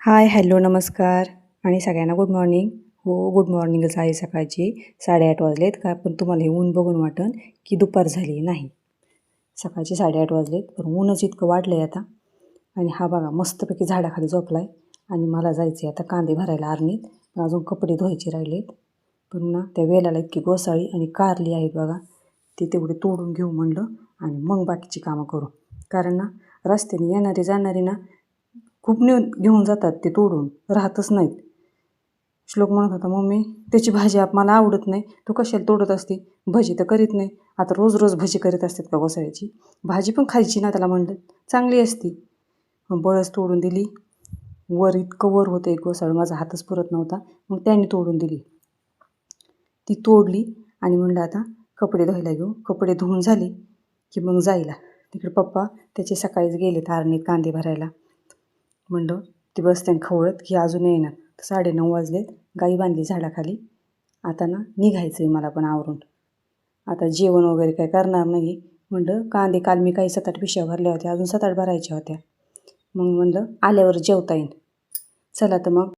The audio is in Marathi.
हाय, हॅलो, नमस्कार आणि सगळ्यांना गुड मॉर्निंग. हो, गुड मॉर्निंगच आहे सकाळची. 8:30 वाजलेत का पण तुम्हाला हे ऊन बघून वाटन की दुपार झाली नाही. सकाळचे 8:30 वाजलेत पण ऊनच इतकं वाढलं आहे आता. आणि हा बघा मस्तपैकी झाडाखाली झोपला आहे. आणि मला जायचं आहे आता कांदे भरायला आरणीत. पण अजून कपडे धुवायचे राहिलेत. पण ना त्या वेलाला इतकी गोसाळी आणि कारली आहेत बघा, ती तेवढे तोडून घेऊ म्हणलं आणि मग बाकीची कामं करू. कारण ना रस्त्याने येणारे जाणारे ना खूप घेऊन जातात ते तोडून, राहतच नाहीत. श्लोक म्हणत होता, मम्मी त्याची भाजी मला आवडत नाही, तू कशाला तोडत असते, भजी तर करीत नाही. आता रोज रोज भजी करीत असतात का गोसाळ्याची? भाजी पण खायची ना त्याला म्हणलं, चांगली असती. मग बळच तोडून दिली. वर इतकं वर होतं एक गोसाळं, माझा हातच पुरत नव्हता. मग त्यांनी तोडून दिली. ती तोडली आणि म्हणलं आता कपडे धुवायला घेऊ. कपडे धुवून झाले की मग जायला. तिकडे पप्पा त्याचे सकाळीच गेलेत आरणीत कांदे भरायला. म्हणलं ती बसत्यान खवळत की अजून येईना. 9:30 वाजलेत. गाई बांधली झाडाखाली. आता ना निघायचं आहे मला पण आवरून. आता जेवण वगैरे काय करणार नाही. म्हणलं कांदे काल मी काही 7-8 पिशव्या भरल्या होत्या, अजून 7-8 भरायच्या होत्या. मग म्हणलं आल्यावर जेवता येईल. चला तर मग